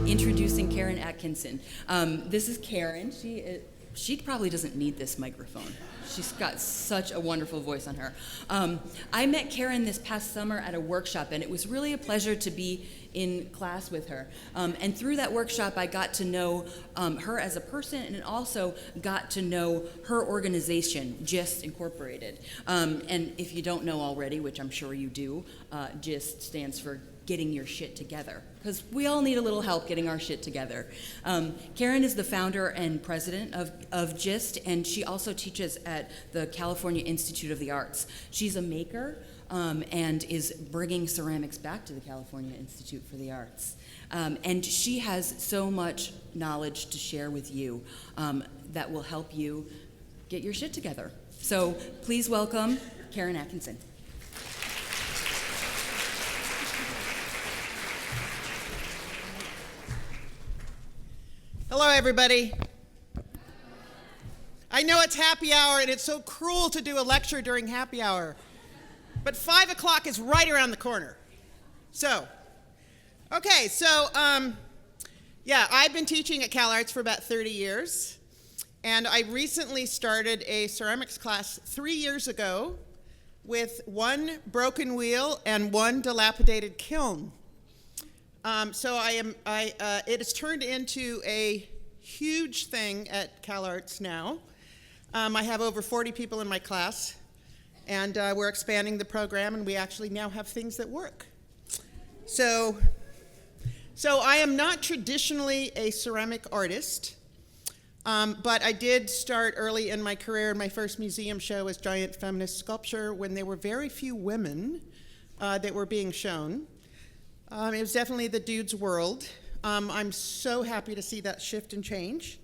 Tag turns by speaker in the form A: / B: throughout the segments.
A: introducing Karen Atkinson. This is Karen. She probably doesn't need this microphone. She's got such a wonderful voice on her. I met Karen this past summer at a workshop, and it was really a pleasure to be in class with her. And through that workshop, I got to know her as a person, and also got to know her organization, Gyst Incorporated. And if you don't know already, which I'm sure you do, Gyst stands for Getting Your Shit Together, because we all need a little help getting our shit together. Karen is the founder and president of Gyst, and she also teaches at the California Institute of the Arts. She's a maker and is bringing ceramics back to the California Institute for the Arts. And she has so much knowledge to share with you that will help you get your shit together. So please welcome Karen Atkinson.
B: Hello, everybody. I know it's happy hour, and it's so cruel to do a lecture during happy hour, but 5 o'clock is right around the corner. I've been teaching at CalArts for about 30 years, and I recently started a ceramics class 3 years ago with one broken wheel and one dilapidated kiln. It has turned into a huge thing at CalArts now. I have over 40 people in my class, and we're expanding the program, and we actually now have things that work. So I am not traditionally a ceramic artist, but I did start early in my career. My first museum show was giant feminist sculpture when there were very few women that were being shown. It was definitely the dude's world. I'm so happy to see that shift and change.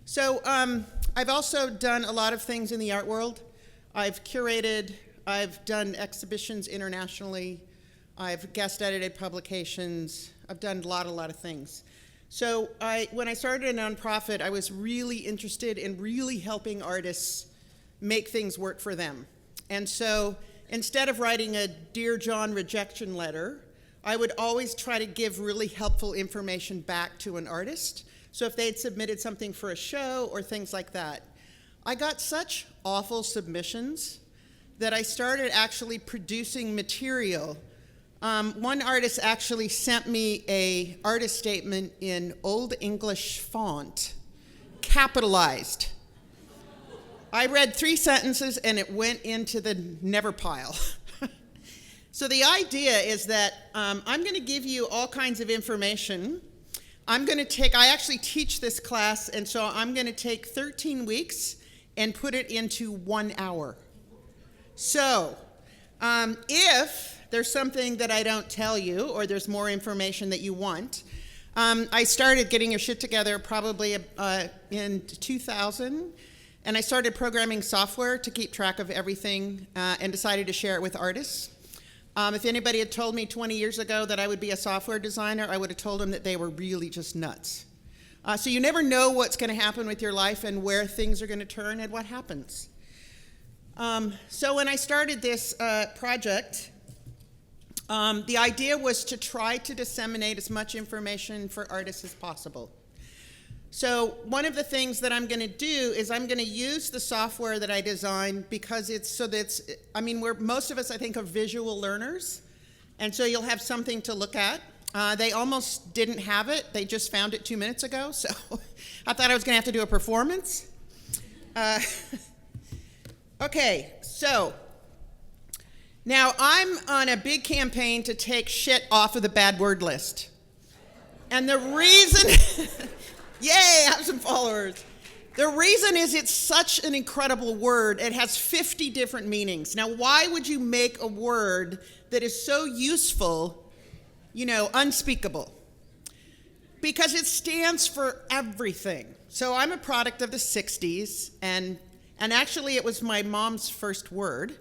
B: So I've also done a lot of things in the art world. I've curated, I've done exhibitions internationally, I've guest edited publications, I've done a lot of things. So when I started a nonprofit, I was really interested in really helping artists make things work for them. And so instead of writing a Dear John rejection letter, I would always try to give really helpful information back to an artist. So if they'd submitted something for a show or things like that, I got such awful submissions that I started actually producing material. One artist actually sent me an artist statement in Old English font, capitalized. I read 3 sentences and it went into the never pile. So the idea is that I'm going to give you all kinds of information. I actually teach this class, and so I'm going to take 13 weeks and put it into 1 hour. So if there's something that I don't tell you, or there's more information that you want, I started Getting Your Shit Together probably in 2000, and I started programming software to keep track of everything and decided to share it with artists. If anybody had told me 20 years ago that I would be a software designer, I would have told them that they were really just nuts. So you never know what's going to happen with your life and where things are going to turn and what happens. So when I started this project, the idea was to try to disseminate as much information for artists as possible. So one of the things that I'm going to do is I'm going to use the software that I designed because most of us, I think, are visual learners, and so you'll have something to look at. They almost didn't have it. They just found it 2 minutes ago, so I thought I was going to have to do a performance. Okay, so now I'm on a big campaign to take shit off of the bad word list. And the reason... Yay, I have some followers. The reason is it's such an incredible word. It has 50 different meanings. Now, why would you make a word that is so useful, unspeakable? Because it stands for everything. So I'm a product of the 60s, and actually it was my mom's first word.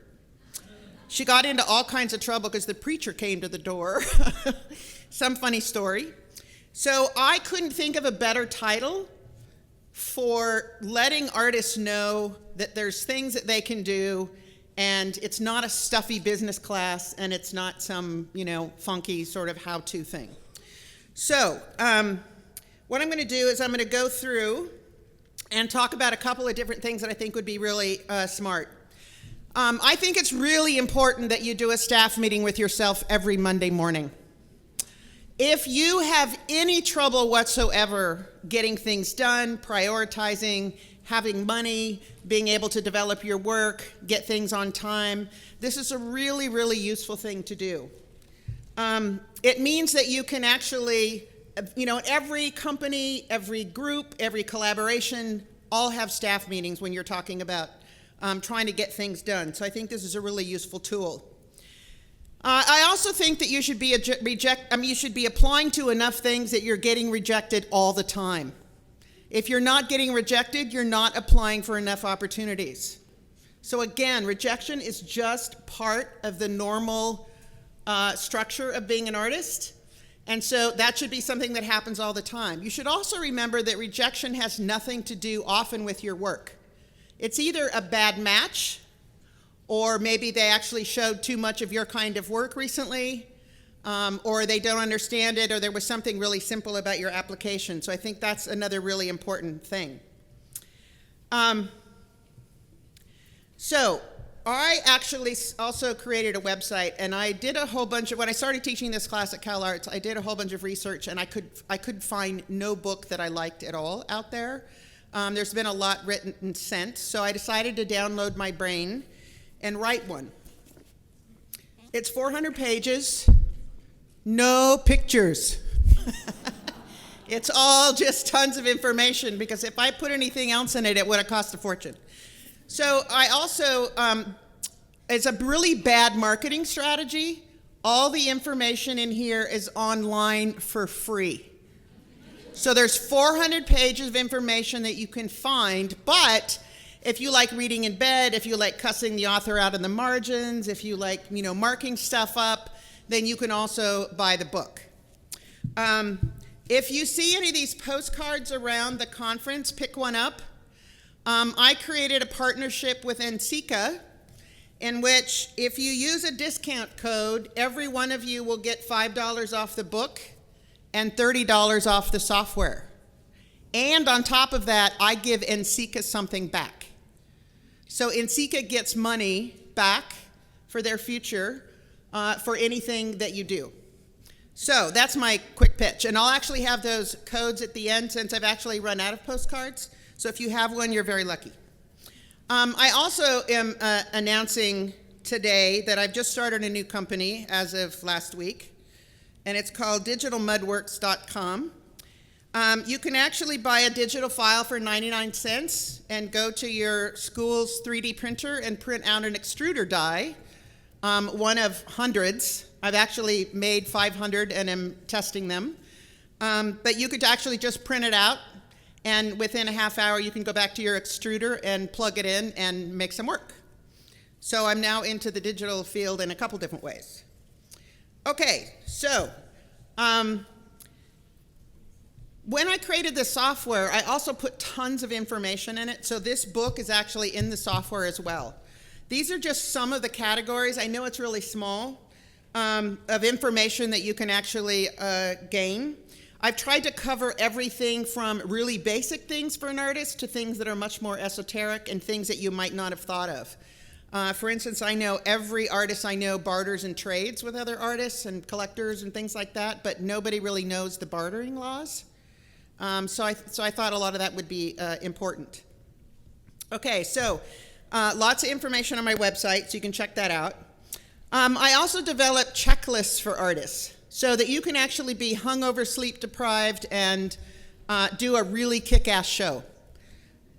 B: She got into all kinds of trouble because the preacher came to the door. Some funny story. So I couldn't think of a better title for letting artists know that there's things that they can do, and it's not a stuffy business class, and it's not some, funky sort of how-to thing. So what I'm going to do is I'm going to go through and talk about a couple of different things that I think would be really smart. I think it's really important that you do a staff meeting with yourself every Monday morning. If you have any trouble whatsoever getting things done, prioritizing, having money, being able to develop your work, get things on time, this is a really, really useful thing to do. It means that you can actually, every company, every group, every collaboration, all have staff meetings when you're talking about trying to get things done. So I think this is a really useful tool. I also think that you should be you should be applying to enough things that you're getting rejected all the time. If you're not getting rejected, you're not applying for enough opportunities. So again, rejection is just part of the normal structure of being an artist. And so that should be something that happens all the time. You should also remember that rejection has nothing to do often with your work. It's either a bad match, or maybe they actually showed too much of your kind of work recently, or they don't understand it, or there was something really simple about your application. So I think that's another really important thing. So I actually also created a website, and I did a whole bunch of, when I started teaching this class at CalArts, I did a whole bunch of research, and I could find no book that I liked at all out there. There's been a lot written and sent, so I decided to download my brain and write one. It's 400 pages, no pictures. It's all just tons of information, because if I put anything else in it, it would have cost a fortune. So I also, it's a really bad marketing strategy. All the information in here is online for free. So there's 400 pages of information that you can find, but if you like reading in bed, if you like cussing the author out in the margins, if you like, marking stuff up, then you can also buy the book. If you see any of these postcards around the conference, pick one up. I created a partnership with NCICA, in which if you use a discount code, every one of you will get $5 off the book and $30 off the software. And on top of that, I give NCICA something back. So NCICA gets money back for their future for anything that you do. So that's my quick pitch. And I'll actually have those codes at the end, since I've actually run out of postcards. So if you have one, you're very lucky. I also am announcing today that I've just started a new company as of last week, and it's called digitalmudworks.com. You can actually buy a digital file for 99 cents and go to your school's 3D printer and print out an extruder die, one of hundreds. I've actually made 500 and am testing them. But you could actually just print it out, and within a half hour you can go back to your extruder and plug it in and make some work. So I'm now into the digital field in a couple different ways. Okay, so when I created this software, I also put tons of information in it. So this book is actually in the software as well. These are just some of the categories. I know it's really small, of information that you can actually gain. I've tried to cover everything from really basic things for an artist to things that are much more esoteric and things that you might not have thought of. For instance, I know every artist I know barters and trades with other artists and collectors and things like that, but nobody really knows the bartering laws. So I thought a lot of that would be important. Okay, so lots of information on my website, so you can check that out. I also developed checklists for artists, so that you can actually be hungover, sleep deprived, and do a really kick-ass show.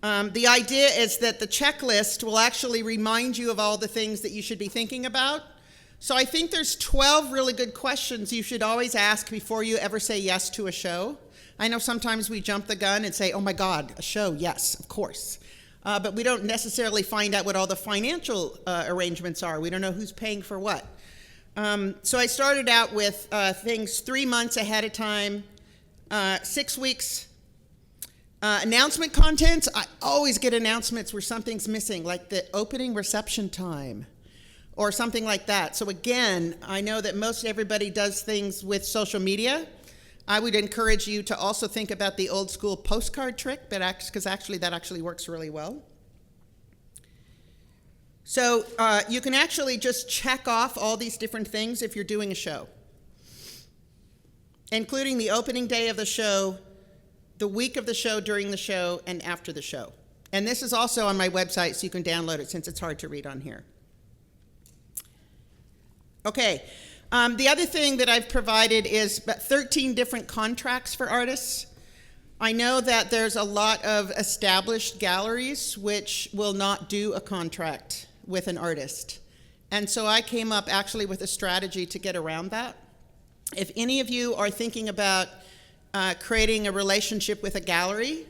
B: The idea is that the checklist will actually remind you of all the things that you should be thinking about. So I think there's 12 really good questions you should always ask before you ever say yes to a show. I know sometimes we jump the gun and say, oh my God, a show, yes, of course. But we don't necessarily find out what all the financial arrangements are. We don't know who's paying for what. So I started out with things 3 months ahead of time, 6 weeks. Announcement contents, I always get announcements where something's missing, like the opening reception time or something like that. So again, I know that most everybody does things with social media. I would encourage you to also think about the old school postcard trick, because actually that actually works really well. So you can actually just check off all these different things if you're doing a show, including the opening day of the show, the week of the show, during the show, and after the show. And this is also on my website, so you can download it since it's hard to read on here. Okay, the other thing that I've provided is about 13 different contracts for artists. I know that there's a lot of established galleries which will not do a contract with an artist. And so I came up actually with a strategy to get around that. If any of you are thinking about creating a relationship with a gallery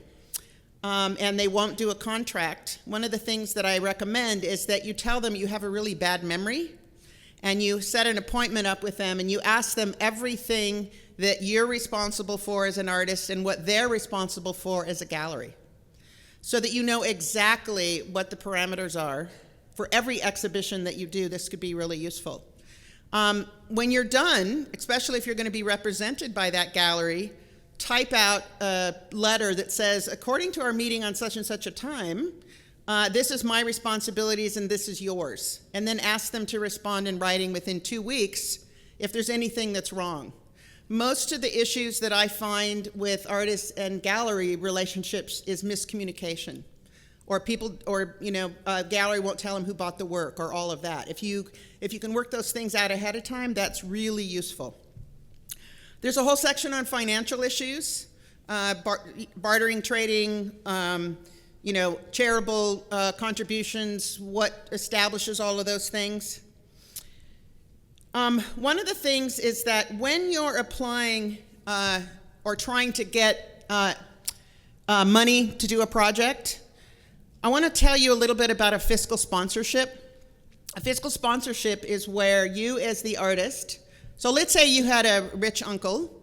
B: and they won't do a contract, one of the things that I recommend is that you tell them you have a really bad memory, and you set an appointment up with them and you ask them everything that you're responsible for as an artist and what they're responsible for as a gallery, so that you know exactly what the parameters are. For every exhibition that you do, this could be really useful. When you're done, especially if you're going to be represented by that gallery, type out a letter that says, according to our meeting on such and such a time, this is my responsibilities and this is yours. And then ask them to respond in writing within 2 weeks if there's anything that's wrong. Most of the issues that I find with artists and gallery relationships is miscommunication. Or people, or a gallery won't tell them who bought the work, or all of that. If you can work those things out ahead of time, that's really useful. There's a whole section on financial issues, bartering, trading, charitable contributions, what establishes all of those things. One of the things is that when you're applying or trying to get money to do a project, I want to tell you a little bit about a fiscal sponsorship. A fiscal sponsorship is where you as the artist, so let's say you had a rich uncle,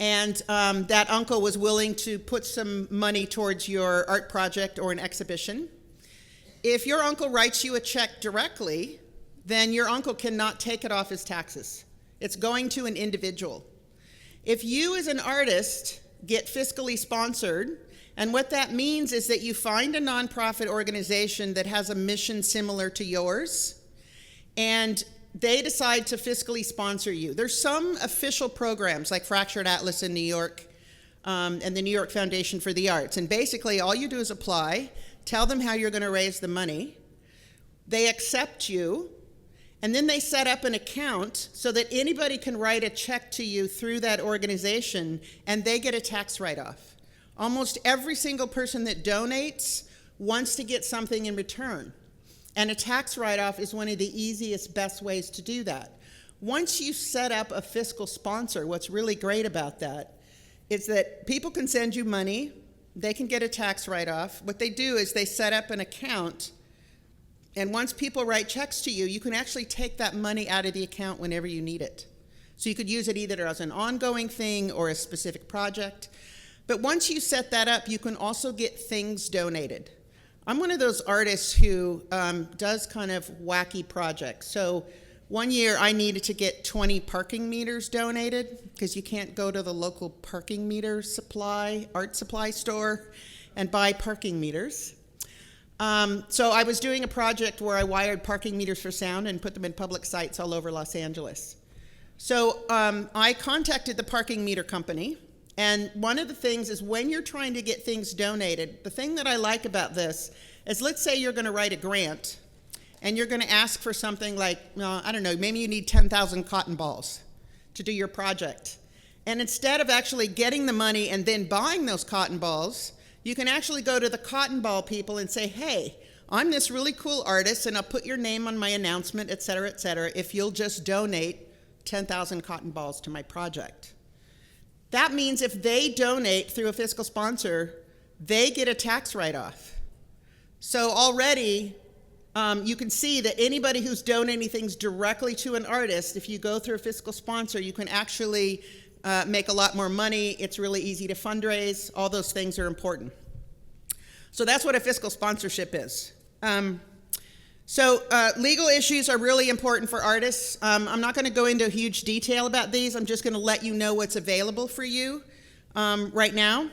B: and that uncle was willing to put some money towards your art project or an exhibition. If your uncle writes you a check directly, then your uncle cannot take it off his taxes. It's going to an individual. If you as an artist get fiscally sponsored, and what that means is that you find a nonprofit organization that has a mission similar to yours, and they decide to fiscally sponsor you. There's some official programs like Fractured Atlas in New York and the New York Foundation for the Arts. And basically all you do is apply, tell them how you're going to raise the money. They accept you, and then they set up an account so that anybody can write a check to you through that organization, and they get a tax write-off. Almost every single person that donates wants to get something in return. And a tax write-off is one of the easiest, best ways to do that. Once you set up a fiscal sponsor, what's really great about that is that people can send you money, they can get a tax write-off. What they do is they set up an account, and once people write checks to you, you can actually take that money out of the account whenever you need it. So you could use it either as an ongoing thing or a specific project. But once you set that up, you can also get things donated. I'm one of those artists who does kind of wacky projects. So one year I needed to get 20 parking meters donated because you can't go to the local parking meter art supply store and buy parking meters. So I was doing a project where I wired parking meters for sound and put them in public sites all over Los Angeles. So I contacted the parking meter company. And one of the things is when you're trying to get things donated, the thing that I like about this is, let's say you're going to write a grant and you're going to ask for something like, I don't know, maybe you need 10,000 cotton balls to do your project. And instead of actually getting the money and then buying those cotton balls, you can actually go to the cotton ball people and say, hey, I'm this really cool artist and I'll put your name on my announcement, et cetera, if you'll just donate 10,000 cotton balls to my project. That means if they donate through a fiscal sponsor, they get a tax write-off. So already you can see that anybody who's donating things directly to an artist, if you go through a fiscal sponsor, you can actually make a lot more money. It's really easy to fundraise. All those things are important. So that's what a fiscal sponsorship is. So legal issues are really important for artists. I'm not going to go into huge detail about these. I'm just going to let you know what's available for you right now.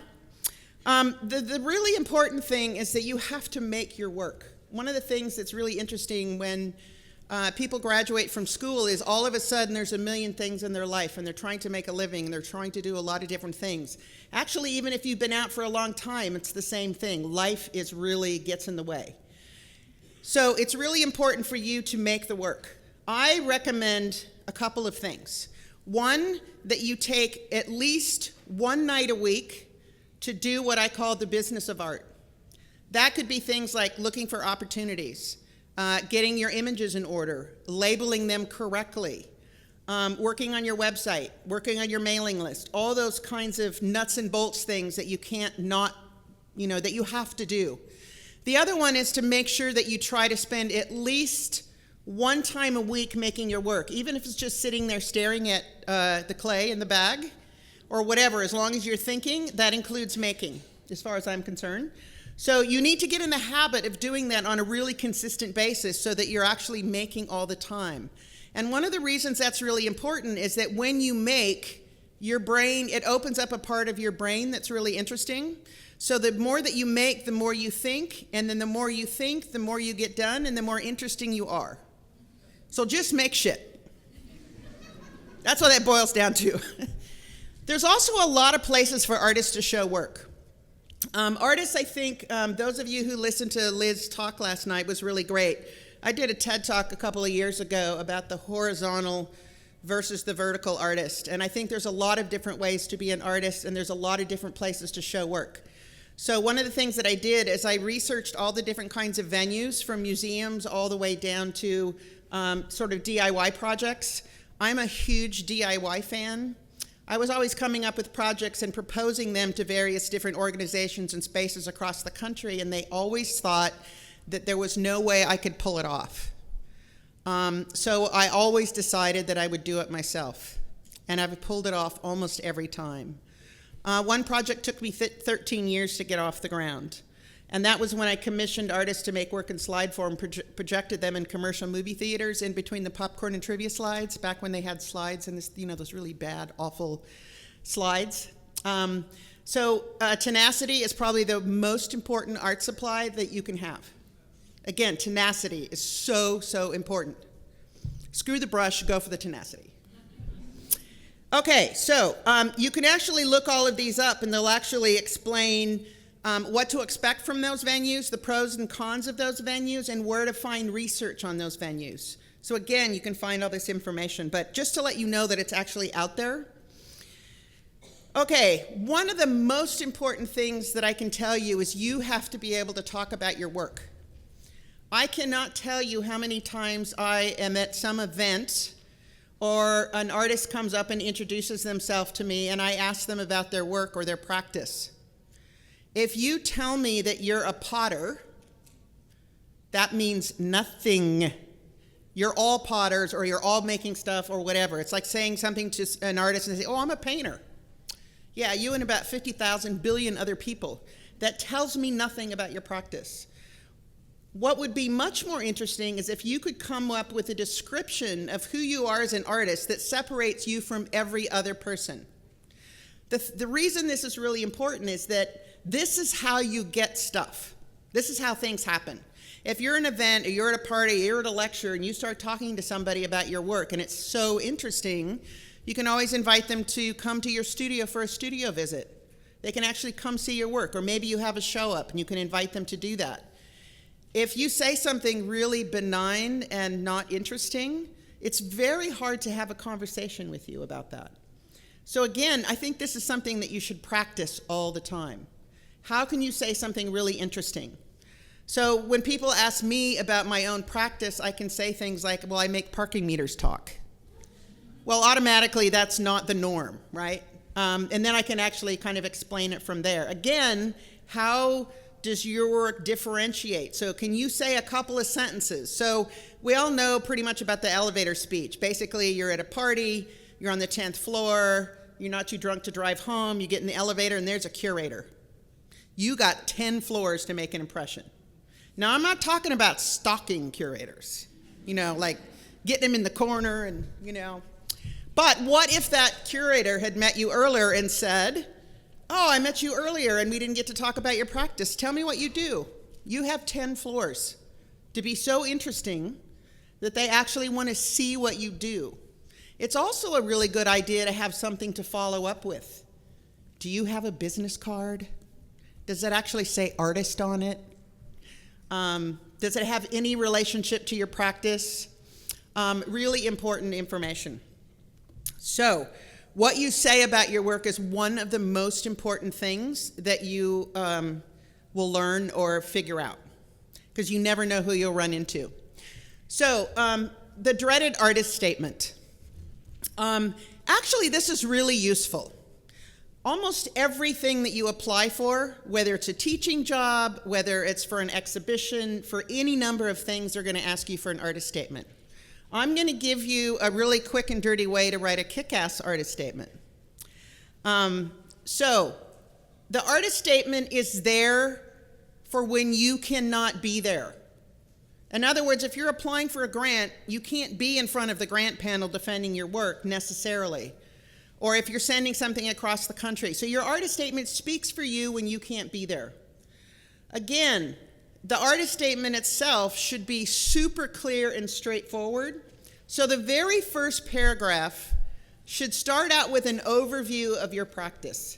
B: The really important thing is that you have to make your work. One of the things that's really interesting when people graduate from school is all of a sudden there's a million things in their life and they're trying to make a living and they're trying to do a lot of different things. Actually, even if you've been out for a long time, it's the same thing. Life really gets in the way. So it's really important for you to make the work. I recommend a couple of things. One, that you take at least one night a week to do what I call the business of art. That could be things like looking for opportunities, getting your images in order, labeling them correctly, working on your website, working on your mailing list, all those kinds of nuts and bolts things that you can't not, that you have to do. The other one is to make sure that you try to spend at least one time a week making your work, even if it's just sitting there staring at the clay in the bag or whatever. As long as you're thinking, that includes making, as far as I'm concerned. So you need to get in the habit of doing that on a really consistent basis so that you're actually making all the time. And one of the reasons that's really important is that when you make, your brain, it opens up a part of your brain that's really interesting. So the more that you make, the more you think, and then the more you think, the more you get done, and the more interesting you are. So just make shit. That's what that boils down to. There's also a lot of places for artists to show work. Artists, I think, those of you who listened to Liz talk last night was really great. I did a TED Talk a couple of years ago about the horizontal versus the vertical artist, and I think there's a lot of different ways to be an artist, and there's a lot of different places to show work. So one of the things that I did is I researched all the different kinds of venues, from museums all the way down to sort of DIY projects. I'm a huge DIY fan. I was always coming up with projects and proposing them to various different organizations and spaces across the country, and they always thought that there was no way I could pull it off. So I always decided that I would do it myself, and I've pulled it off almost every time. One project took me 13 years to get off the ground, and that was when I commissioned artists to make work in slide form, projected them in commercial movie theaters in between the popcorn and trivia slides, back when they had slides and this, those really bad, awful slides. So tenacity is probably the most important art supply that you can have. Again, tenacity is so, so important. Screw the brush, go for the tenacity. Okay, so you can actually look all of these up, and they'll actually explain what to expect from those venues, the pros and cons of those venues, and where to find research on those venues. So again, you can find all this information, but just to let you know that it's actually out there. Okay, one of the most important things that I can tell you is you have to be able to talk about your work. I cannot tell you how many times I am at some event or an artist comes up and introduces themselves to me and I ask them about their work or their practice. If you tell me that you're a potter, that means nothing. You're all potters, or you're all making stuff, or whatever. It's like saying something to an artist and they say, oh, I'm a painter. Yeah, you and about 50,000 billion other people. That tells me nothing about your practice. What would be much more interesting is if you could come up with a description of who you are as an artist that separates you from every other person. The reason this is really important is that this is how you get stuff. This is how things happen. If you're at an event, or you're at a party, or you're at a lecture, and you start talking to somebody about your work, and it's so interesting, you can always invite them to come to your studio for a studio visit. They can actually come see your work, or maybe you have a show up, and you can invite them to do that. If you say something really benign and not interesting, it's very hard to have a conversation with you about that. So again, I think this is something that you should practice all the time. How can you say something really interesting? So when people ask me about my own practice, I can say things like, well, I make parking meters talk. Well, automatically, that's not the norm, right? And then I can actually kind of explain it from there. Again, how does your work differentiate? So can you say a couple of sentences? So we all know pretty much about the elevator speech. Basically, you're at a party, you're on the 10th floor, you're not too drunk to drive home, you get in the elevator, and there's a curator. You got 10 floors to make an impression. Now, I'm not talking about stalking curators, like getting them in the corner and. But what if that curator had met you earlier and said, oh, I met you earlier and we didn't get to talk about your practice. Tell me what you do. You have 10 floors. To be so interesting that they actually want to see what you do. It's also a really good idea to have something to follow up with. Do you have a business card? Does it actually say artist on it? Does it have any relationship to your practice? Really important information. So, what you say about your work is one of the most important things that you will learn or figure out, because you never know who you'll run into. So, the dreaded artist statement. Actually, this is really useful. Almost everything that you apply for, whether it's a teaching job, whether it's for an exhibition, for any number of things, they're going to ask you for an artist statement. I'm going to give you a really quick and dirty way to write a kick-ass artist statement. So, the artist statement is there for when you cannot be there. In other words, if you're applying for a grant, you can't be in front of the grant panel defending your work necessarily, or if you're sending something across the country. So your artist statement speaks for you when you can't be there. Again, the artist statement itself should be super clear and straightforward. So the very first paragraph should start out with an overview of your practice.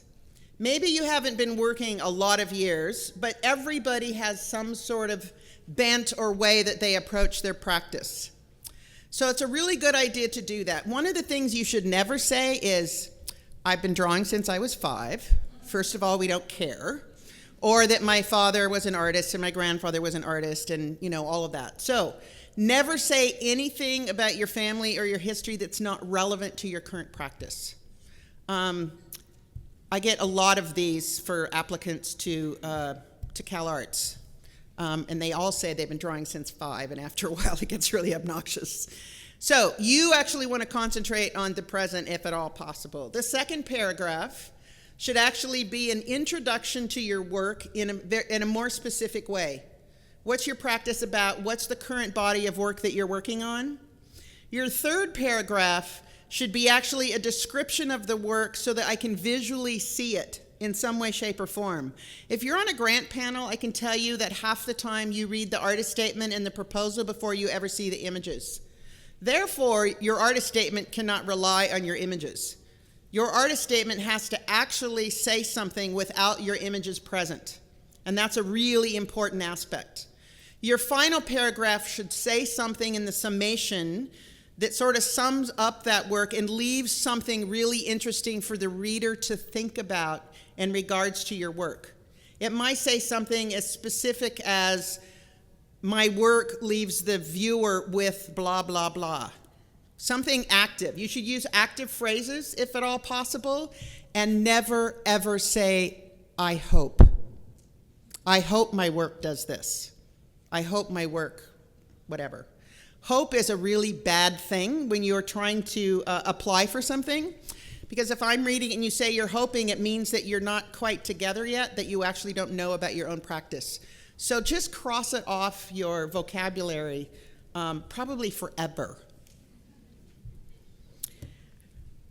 B: Maybe you haven't been working a lot of years, but everybody has some sort of bent or way that they approach their practice. So it's a really good idea to do that. One of the things you should never say is, I've been drawing since I was 5. First of all, we don't care. Or that my father was an artist and my grandfather was an artist and, all of that. So never say anything about your family or your history that's not relevant to your current practice. I get a lot of these for applicants to CalArts. And they all say they've been drawing since 5, and after a while it gets really obnoxious. So you actually want to concentrate on the present if at all possible. The second paragraph should actually be an introduction to your work in a more specific way. What's your practice about? What's the current body of work that you're working on? Your third paragraph should be actually a description of the work so that I can visually see it in some way, shape, or form. If you're on a grant panel, I can tell you that half the time you read the artist statement and the proposal before you ever see the images. Therefore, your artist statement cannot rely on your images. Your artist statement has to actually say something without your images present. And that's a really important aspect. Your final paragraph should say something in the summation that sort of sums up that work and leaves something really interesting for the reader to think about in regards to your work. It might say something as specific as, my work leaves the viewer with blah, blah, blah. Something active. You should use active phrases if at all possible, and never, ever say, I hope. I hope my work does this. I hope my work, whatever. Hope is a really bad thing when you're trying to apply for something, because if I'm reading and you say you're hoping, it means that you're not quite together yet, that you actually don't know about your own practice. So just cross it off your vocabulary, probably forever.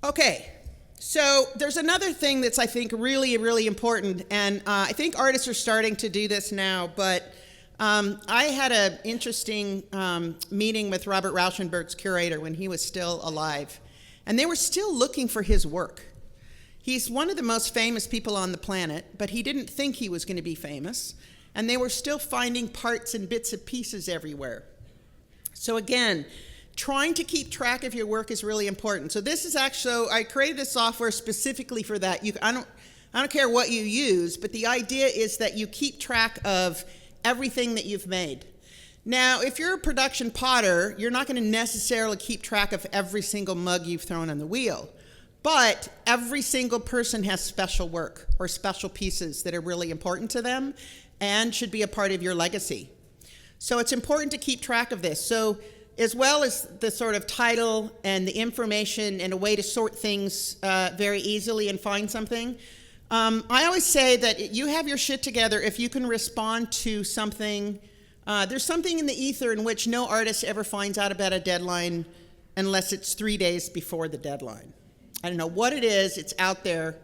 B: Okay, so there's another thing that's, I think, really, really important, and I think artists are starting to do this now, but I had an interesting meeting with Robert Rauschenberg's curator when he was still alive, and they were still looking for his work. He's one of the most famous people on the planet, but he didn't think he was going to be famous, and they were still finding parts and bits and pieces everywhere. So again, trying to keep track of your work is really important. So this is actually, I created this software specifically for that. I don't care what you use, but the idea is that you keep track of everything that you've made. Now, if you're a production potter, you're not going to necessarily keep track of every single mug you've thrown on the wheel. But every single person has special work or special pieces that are really important to them and should be a part of your legacy. So it's important to keep track of this. So as well as the sort of title and the information and a way to sort things very easily and find something, I always say that you have your shit together if you can respond to something There's something in the ether in which no artist ever finds out about a deadline unless it's 3 days before the deadline. I don't know what it is, it's out there.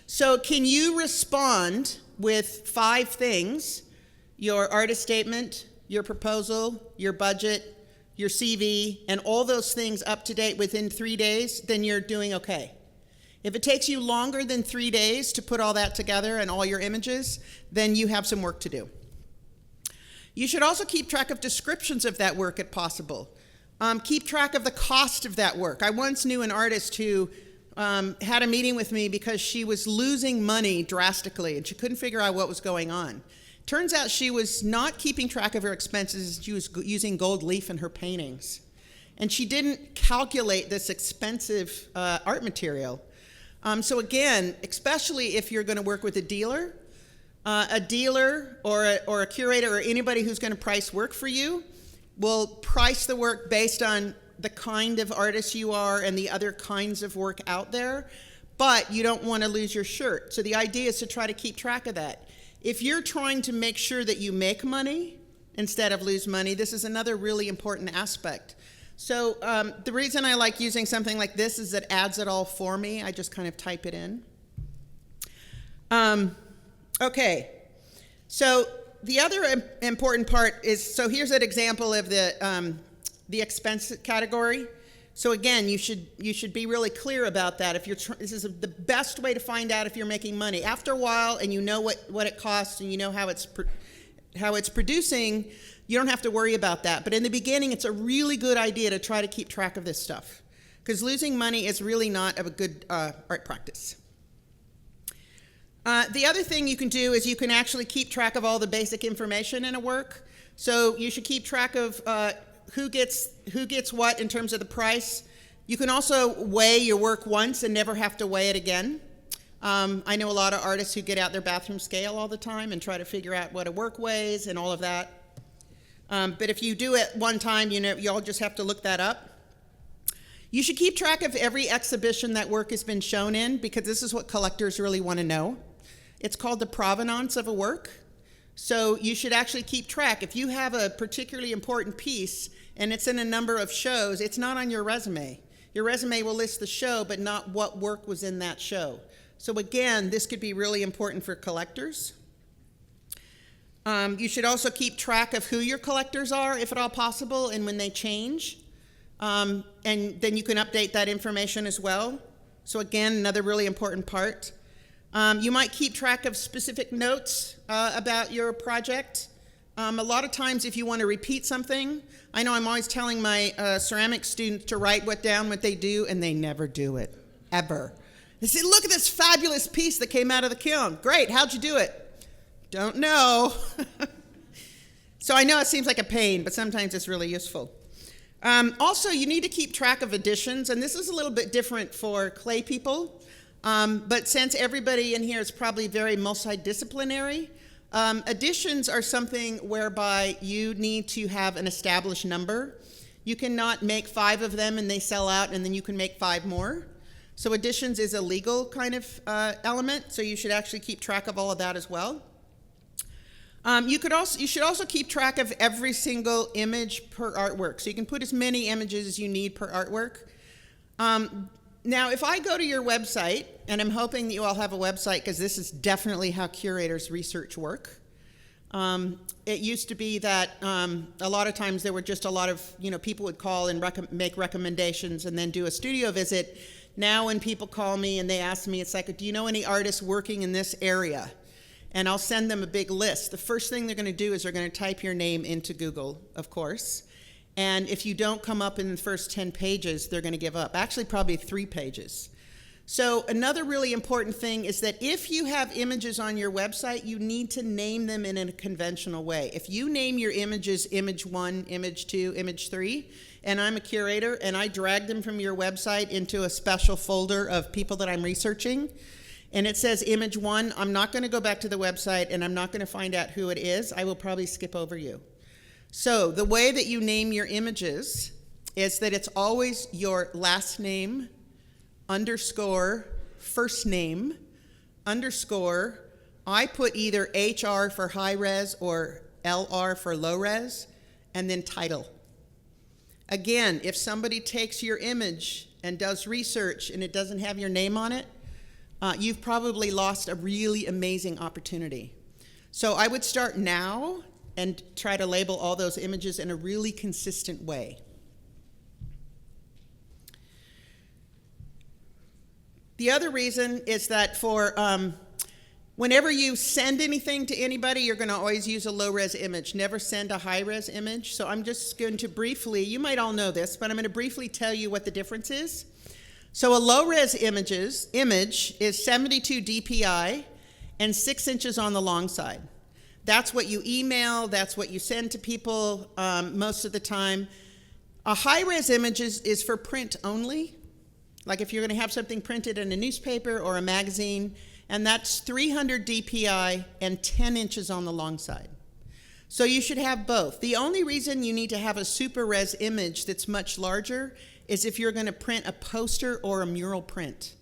B: So can you respond with 5 things: your artist statement, your proposal, your budget, your CV, and all those things up to date within 3 days? Then you're doing okay. If it takes you longer than 3 days to put all that together and all your images, then you have some work to do. You should also keep track of descriptions of that work if possible. Keep track of the cost of that work. I once knew an artist who had a meeting with me because she was losing money drastically and she couldn't figure out what was going on. Turns out she was not keeping track of her expenses. She was using gold leaf in her paintings. And she didn't calculate this expensive art material. So again, especially if you're going to work with a dealer or a curator or anybody who's going to price work for you will price the work based on the kind of artist you are and the other kinds of work out there, but you don't want to lose your shirt. So the idea is to try to keep track of that. If you're trying to make sure that you make money instead of lose money, this is another really important aspect. So the reason I like using something like this is it adds it all for me. I just kind of type it in. Okay, so the other important part is, so here's an example of the expense category. So again, you should be really clear about that. If you're this is the best way to find out if you're making money. After a while, and you know what it costs, and you know how it's producing, you don't have to worry about that. But in the beginning, it's a really good idea to try to keep track of this stuff, because losing money is really not a good art practice. The other thing you can do is you can actually keep track of all the basic information in a work. So you should keep track of who gets what in terms of the price. You can also weigh your work once and never have to weigh it again. I know a lot of artists who get out their bathroom scale all the time and try to figure out what a work weighs and all of that. But if you do it one time, you'll just have to look that up. You should keep track of every exhibition that work has been shown in, because this is what collectors really want to know. It's called the provenance of a work. So you should actually keep track. If you have a particularly important piece and it's in a number of shows, it's not on your resume. Your resume will list the show, but not what work was in that show. So again, this could be really important for collectors. You should also keep track of who your collectors are, if at all possible, and when they change. And then you can update that information as well. So again, another really important part. You might keep track of specific notes about your project. A lot of times if you want to repeat something, I know I'm always telling my ceramic students to write down what they do, and they never do it, ever. They say, look at this fabulous piece that came out of the kiln. Great, how'd you do it? Don't know. So I know it seems like a pain, but sometimes it's really useful. Also, you need to keep track of additions, and this is a little bit different for clay people. But since everybody in here is probably very multidisciplinary, additions are something whereby you need to have an established number. You cannot make 5 of them and they sell out and then you can make 5 more. So additions is a legal kind of element, so you should actually keep track of all of that as well. You should also keep track of every single image per artwork. So you can put as many images as you need per artwork. Now, if I go to your website, and I'm hoping that you all have a website because this is definitely how curators research work. It used to be that a lot of times there were just a lot of, people would call and make recommendations and then do a studio visit. Now when people call me and they ask me, it's like, do you know any artists working in this area? And I'll send them a big list. The first thing they're going to do is they're going to type your name into Google, of course. And if you don't come up in the first 10 pages, they're going to give up. Actually, probably 3 pages. So another really important thing is that if you have images on your website, you need to name them in a conventional way. If you name your images image 1, image 2, image 3, and I'm a curator and I drag them from your website into a special folder of people that I'm researching, and it says image 1, I'm not going to go back to the website and I'm not going to find out who it is. I will probably skip over you. So the way that you name your images is that it's always your last name, underscore, first name, underscore. I put either HR for high res or LR for low res, and then title. Again, if somebody takes your image and does research and it doesn't have your name on it, you've probably lost a really amazing opportunity. So I would start now and try to label all those images in a really consistent way. The other reason is that for whenever you send anything to anybody, you're going to always use a low-res image. Never send a high-res image. So I'm just going to briefly, you might all know this, but I'm going to briefly tell you what the difference is. So a low-res image is 72 dpi and 6 inches on the long side. That's what you email, that's what you send to people most of the time. A high-res image is for print only. Like if you're going to have something printed in a newspaper or a magazine, and that's 300 dpi and 10 inches on the long side. So you should have both. The only reason you need to have a super res image that's much larger is if you're going to print a poster or a mural print.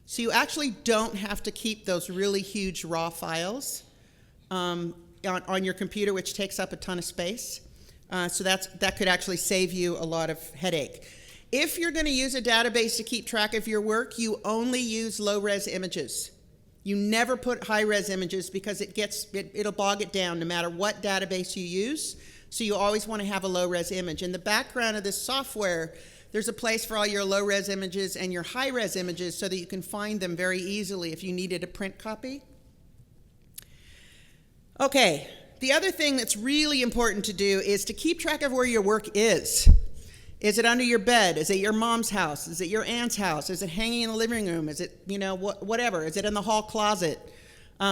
B: So you actually don't have to keep those really huge raw files on your computer, which takes up a ton of space. So that could actually save you a lot of headache. If you're going to use a database to keep track of your work, you only use low-res images. You never put high-res images because it'll bog it down no matter what database you use. So you always want to have a low-res image. In the background of this software, there's a place for all your low-res images and your high-res images so that you can find them very easily if you needed a print copy. Okay, the other thing that's really important to do is to keep track of where your work is. Is it under your bed? Is it your mom's house? Is it your aunt's house? Is it hanging in the living room? Is it, whatever? Is it in the hall closet?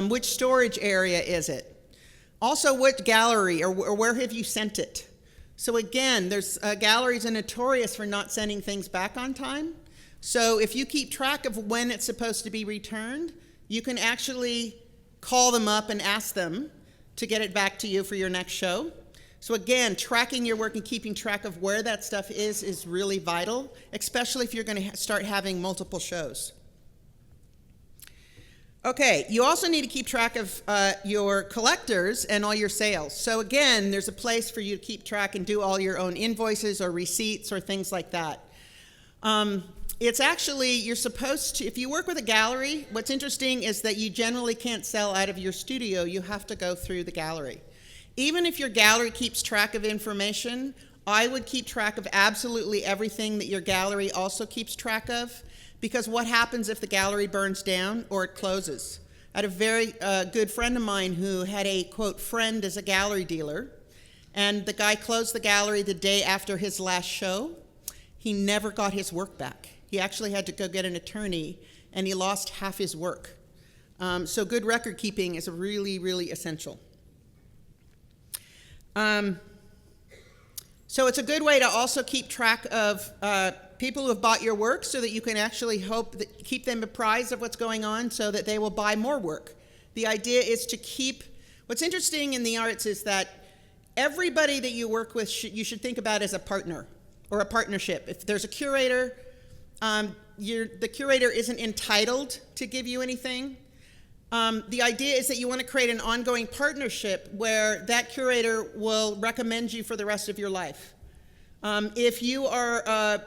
B: Which storage area is it? Also, what gallery or where have you sent it? So again, there's galleries are notorious for not sending things back on time. So if you keep track of when it's supposed to be returned, you can actually call them up and ask them to get it back to you for your next show. So again, tracking your work and keeping track of where that stuff is really vital, especially if you're going to start having multiple shows. Okay, you also need to keep track of your collectors and all your sales. So again, there's a place for you to keep track and do all your own invoices or receipts or things like that. It's actually, you're supposed to, if you work with a gallery, what's interesting is that you generally can't sell out of your studio. You have to go through the gallery. Even if your gallery keeps track of information, I would keep track of absolutely everything that your gallery also keeps track of, because what happens if the gallery burns down or it closes? I had a very good friend of mine who had a, quote, friend as a gallery dealer, and the guy closed the gallery the day after his last show. He never got his work back. He actually had to go get an attorney, and he lost half his work. So good record keeping is really, really essential. So it's a good way to also keep track of people who have bought your work so that you can actually keep them apprised of what's going on so that they will buy more work. The idea is to keep, what's interesting in the arts is that everybody that you work with, you should think about as a partner or a partnership. If there's a curator, the curator isn't entitled to give you anything. The idea is that you want to create an ongoing partnership where that curator will recommend you for the rest of your life. If you are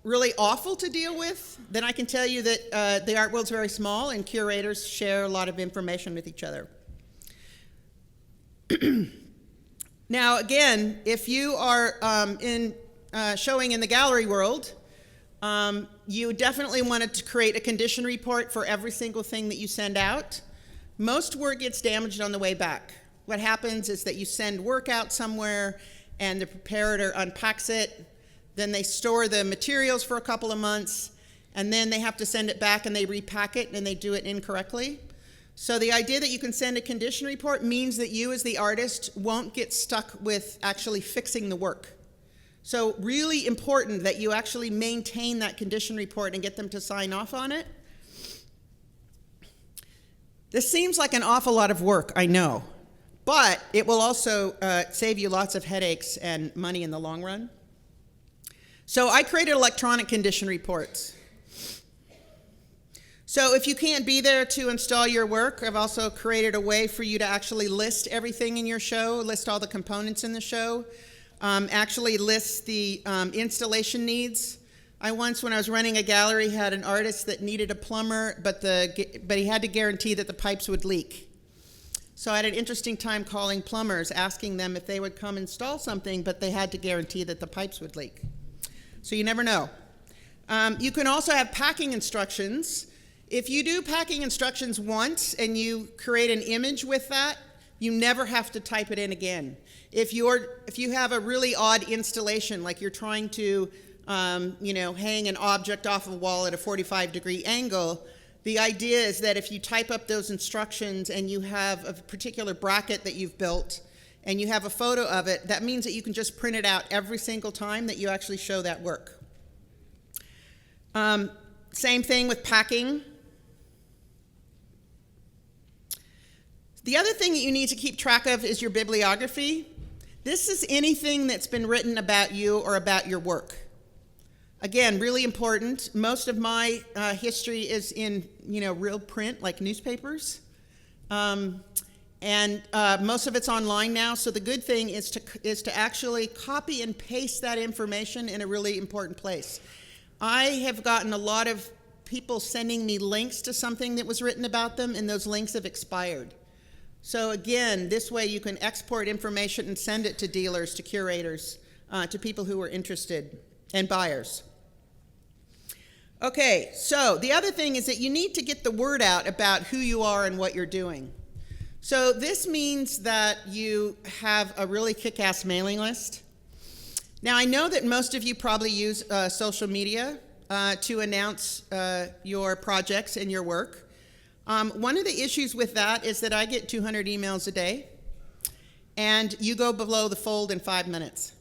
B: really awful to deal with, then I can tell you that the art world's very small and curators share a lot of information with each other. Now, again, if you are showing in the gallery world, you definitely wanted to create a condition report for every single thing that you send out. Most work gets damaged on the way back. What happens is that you send work out somewhere and the preparator unpacks it, then they store the materials for a couple of months, and then they have to send it back and they repack it and they do it incorrectly. So the idea that you can send a condition report means that you as the artist won't get stuck with actually fixing the work. So really important that you actually maintain that condition report and get them to sign off on it. This seems like an awful lot of work, I know, but it will also save you lots of headaches and money in the long run. So I created electronic condition reports. So if you can't be there to install your work, I've also created a way for you to actually list everything in your show, list all the components in the show, actually list the installation needs. I once, when I was running a gallery, had an artist that needed a plumber, but he had to guarantee that the pipes would leak. So I had an interesting time calling plumbers, asking them if they would come install something, but they had to guarantee that the pipes would leak. So you never know. You can also have packing instructions. If you do packing instructions once and you create an image with that, you never have to type it in again. If you have a really odd installation, like you're trying to hang an object off a wall at a 45-degree angle, the idea is that if you type up those instructions and you have a particular bracket that you've built and you have a photo of it, that means that you can just print it out every single time that you actually show that work. Same thing with packing. The other thing that you need to keep track of is your bibliography. This is anything that's been written about you or about your work. Again, really important. Most of my history is in, real print, like newspapers. And most of it's online now, so the good thing is to actually copy and paste that information in a really important place. I have gotten a lot of people sending me links to something that was written about them, and those links have expired. So again, this way you can export information and send it to dealers, to curators, to people who are interested, and buyers. Okay, so the other thing is that you need to get the word out about who you are and what you're doing. So this means that you have a really kick-ass mailing list. Now, I know that most of you probably use social media to announce your projects and your work. One of the issues with that is that I get 200 emails a day, and you go below the fold in 5 minutes.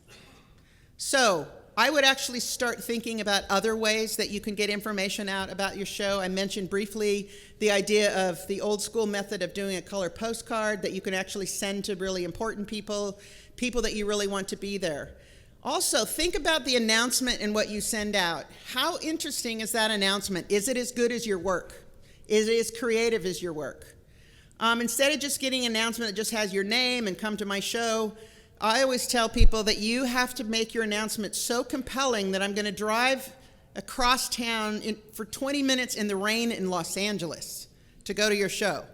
B: So I would actually start thinking about other ways that you can get information out about your show. I mentioned briefly the idea of the old school method of doing a color postcard that you can actually send to really important people that you really want to be there. Also, think about the announcement and what you send out. How interesting is that announcement? Is it as good as your work? Is it as creative as your work? Instead of just getting an announcement that just has your name and come to my show, I always tell people that you have to make your announcement so compelling that I'm going to drive across town for 20 minutes in the rain in Los Angeles to go to your show.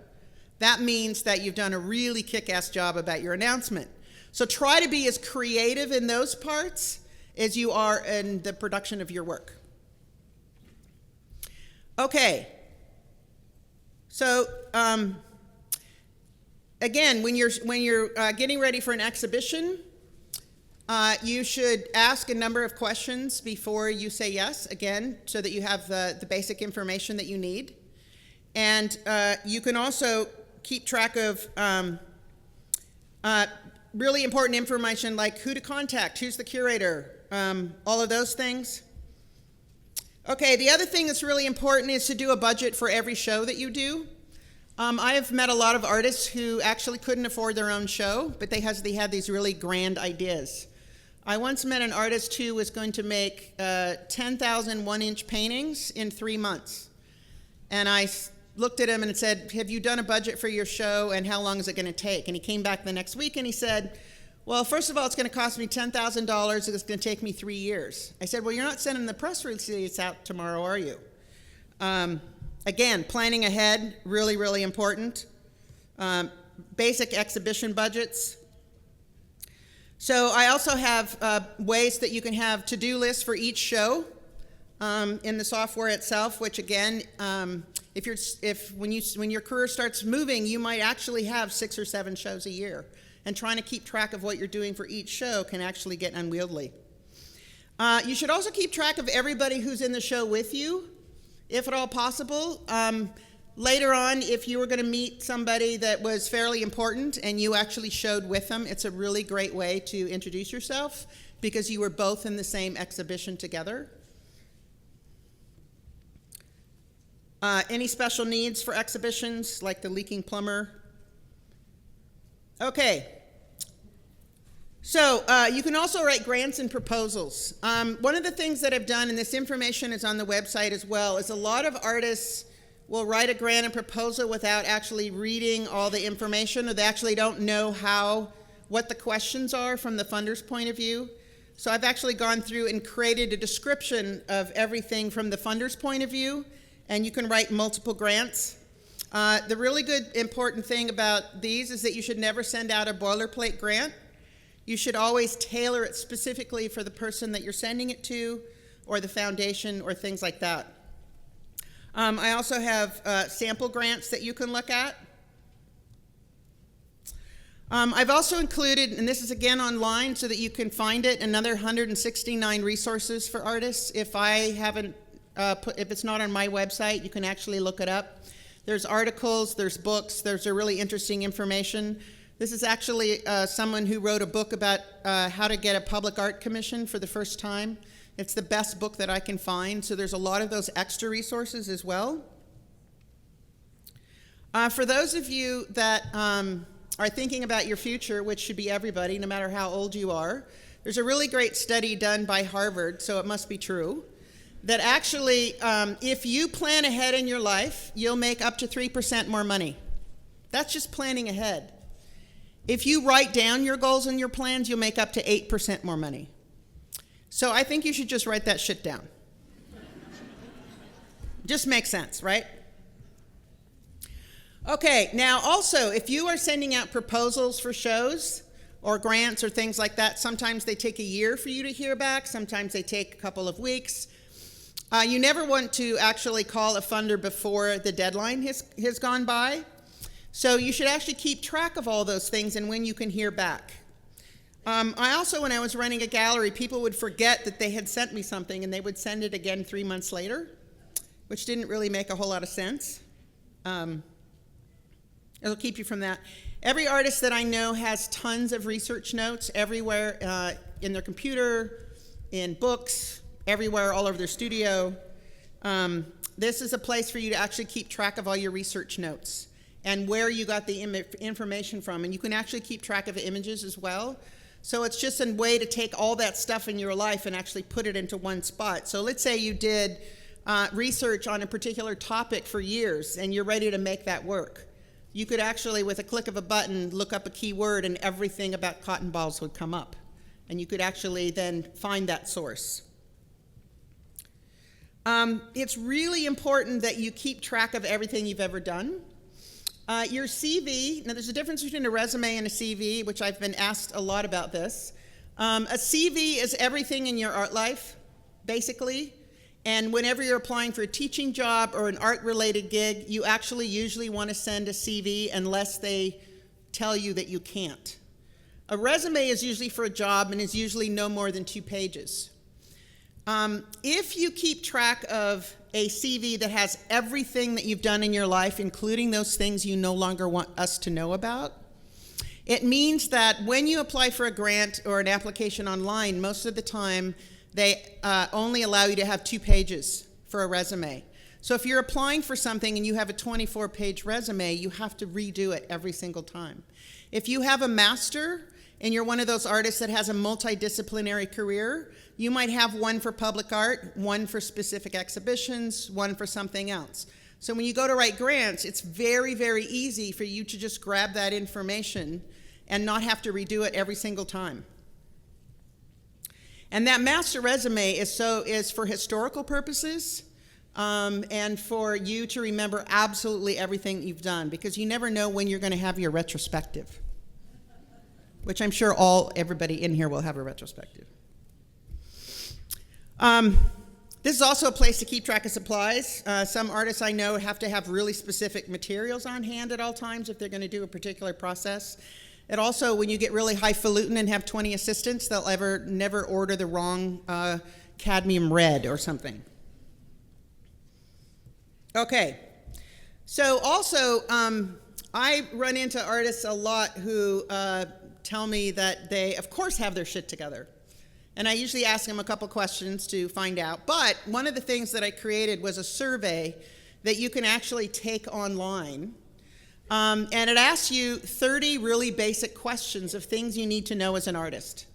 B: That means that you've done a really kick-ass job about your announcement. So try to be as creative in those parts as you are in the production of your work. Okay. So again, when you're getting ready for an exhibition, you should ask a number of questions before you say yes, again, so that you have the basic information that you need. And you can also keep track of really important information like who to contact, who's the curator, all of those things. Okay, the other thing that's really important is to do a budget for every show that you do. I have met a lot of artists who actually couldn't afford their own show, but they had these really grand ideas. I once met an artist who was going to make 10,000 one-inch paintings in 3 months. And I looked at him and said, have you done a budget for your show, and how long is it going to take? And he came back the next week and he said, well, first of all, it's going to cost me $10,000. It's going to take me 3 years. I said, well, you're not sending the press release out tomorrow, are you? Again, planning ahead, really, really important. Basic exhibition budgets. So I also have ways that you can have to-do lists for each show in the software itself, which again, when your career starts moving, you might actually have 6 or 7 shows a year. And trying to keep track of what you're doing for each show can actually get unwieldy. You should also keep track of everybody who's in the show with you, if at all possible. Later on, if you were going to meet somebody that was fairly important and you actually showed with them, it's a really great way to introduce yourself because you were both in the same exhibition together. Any special needs for exhibitions, like the leaking plumber? Okay. So you can also write grants and proposals. One of the things that I've done, and this information is on the website as well, is a lot of artists will write a grant and proposal without actually reading all the information, or they actually don't know what the questions are from the funder's point of view. So I've actually gone through and created a description of everything from the funder's point of view, and you can write multiple grants. The really good important thing about these is that you should never send out a boilerplate grant. You should always tailor it specifically for the person that you're sending it to, or the foundation, or things like that. I also have sample grants that you can look at. I've also included, and this is again online so that you can find it, another 169 resources for artists. If if it's not on my website, you can actually look it up. There's articles, there's books, there's a really interesting information. This is actually someone who wrote a book about how to get a public art commission for the first time. It's the best book that I can find, so there's a lot of those extra resources as well. For those of you that are thinking about your future, which should be everybody, no matter how old you are, there's a really great study done by Harvard, so it must be true, that actually, if you plan ahead in your life, you'll make up to 3% more money. That's just planning ahead. If you write down your goals and your plans, you'll make up to 8% more money. So I think you should just write that shit down. Just makes sense, right? Okay, now also, if you are sending out proposals for shows or grants or things like that, sometimes they take a year for you to hear back, sometimes they take a couple of weeks. You never want to actually call a funder before the deadline has gone by. So you should actually keep track of all those things and when you can hear back. I also, when I was running a gallery, people would forget that they had sent me something and they would send it again 3 months later, which didn't really make a whole lot of sense. It'll keep you from that. Every artist that I know has tons of research notes everywhere in their computer, in books, everywhere, all over their studio. This is a place for you to actually keep track of all your research notes and where you got the information from. And you can actually keep track of images as well. So it's just a way to take all that stuff in your life and actually put it into one spot. So let's say you did research on a particular topic for years and you're ready to make that work. You could actually, with a click of a button, look up a keyword and everything about cotton balls would come up. And you could actually then find that source. It's really important that you keep track of everything you've ever done. Your CV, now there's a difference between a resume and a CV, which I've been asked a lot about this. A CV is everything in your art life, basically. And whenever you're applying for a teaching job or an art-related gig, you actually usually want to send a CV unless they tell you that you can't. A resume is usually for a job and is usually no more than 2 pages. If you keep track of a CV that has everything that you've done in your life, including those things you no longer want us to know about, it means that when you apply for a grant or an application online, most of the time they only allow you to have 2 pages for a resume. So if you're applying for something and you have a 24-page resume, you have to redo it every single time. If you have a master and you're one of those artists that has a multidisciplinary career, you might have one for public art, one for specific exhibitions, one for something else. So when you go to write grants, it's very, very easy for you to just grab that information and not have to redo it every single time. And that master resume is for historical purposes and for you to remember absolutely everything you've done, because you never know when you're going to have your retrospective, which I'm sure everybody in here will have a retrospective. This is also a place to keep track of supplies. Some artists I know have to have really specific materials on hand at all times if they're going to do a particular process. And also, when you get really highfalutin and have 20 assistants, they'll never order the wrong cadmium red or something. Okay, so also, I run into artists a lot who tell me that they, of course, have their shit together. And I usually ask them a couple questions to find out. But one of the things that I created was a survey that you can actually take online. And it asks you 30 really basic questions of things you need to know as an artist.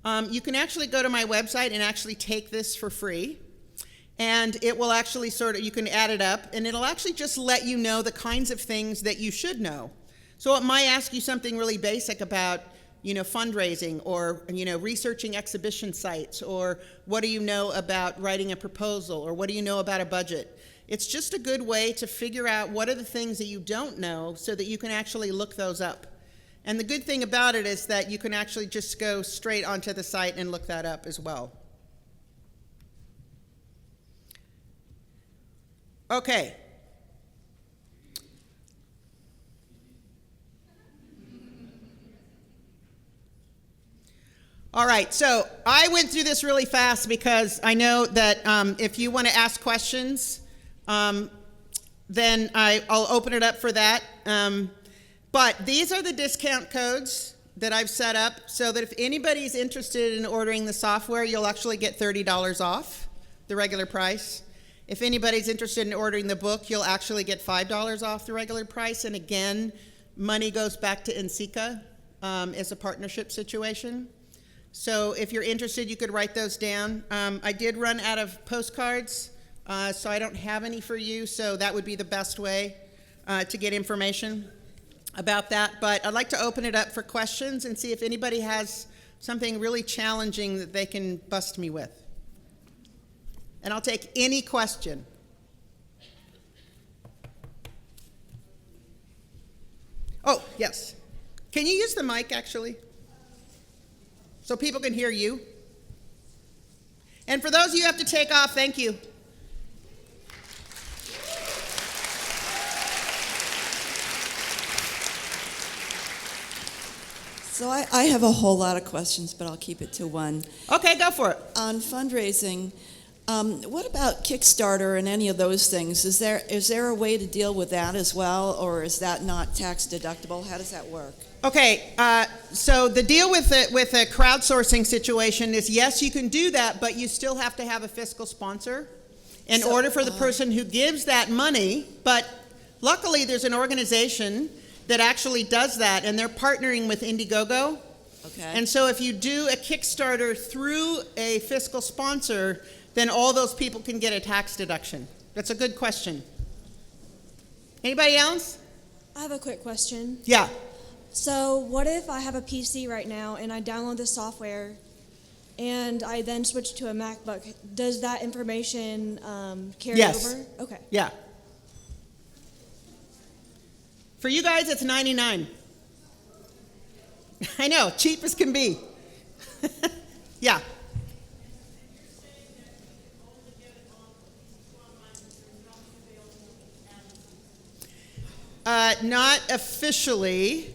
B: You can actually go to my website and actually take this for free. And it will actually you can add it up, and it'll actually just let you know the kinds of things that you should know. So it might ask you something really basic about, fundraising, or, researching exhibition sites, or what do you know about writing a proposal, or what do you know about a budget? It's just a good way to figure out what are the things that you don't know so that you can actually look those up. And the good thing about it is that you can actually just go straight onto the site and look that up as well. Okay. All right, so I went through this really fast because I know that if you want to ask questions, then I'll open it up for that. But these are the discount codes that I've set up so that if anybody's interested in ordering the software, you'll actually get $30 off the regular price. If anybody's interested in ordering the book, you'll actually get $5 off the regular price. And again, money goes back to NCECA as a partnership situation. So if you're interested, you could write those down. I did run out of postcards, so I don't have any for you, so that would be the best way to get information about that. But I'd like to open it up for questions and see if anybody has something really challenging that they can bust me with. And I'll take any question. Oh, yes. Can you use the mic, actually? So people can hear you. And for those of you who have to take off, thank you.
C: So I have a whole lot of questions, but I'll keep it to one.
B: Okay, go for it.
C: On fundraising, what about Kickstarter and any of those things? Is there a way to deal with that as well, or is that not tax deductible? How does that work?
B: Okay, so the deal with a crowdsourcing situation is, yes, you can do that, but you still have to have a fiscal sponsor in order for the person who gives that money. But luckily, there's an organization that actually does that, and they're partnering with Indiegogo.
C: Okay.
B: And so if you do a Kickstarter through a fiscal sponsor, then all those people can get a tax deduction. That's a good question. Anybody else?
D: I have a quick question.
B: Yeah.
D: So what if I have a PC right now and I download the software and I then switch to a MacBook? Does that information carry
B: Yes.
D: over? Okay.
B: Yeah. For you guys, it's $99. I know, cheap as can be. Yeah. Not officially.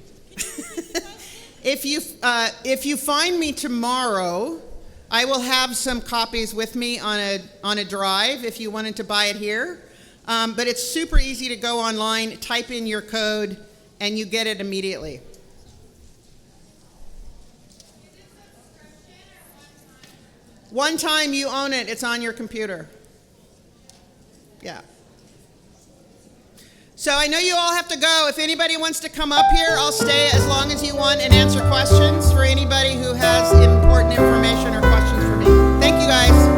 B: If you find me tomorrow, I will have some copies with me on a drive if you wanted to buy it here. But it's super easy to go online, type in your code, and you get it immediately. One time you own it, it's on your computer. Yeah. So I know you all have to go. If anybody wants to come up here, I'll stay as long as you want and answer questions for anybody who has important information or questions for me. Thank you, guys.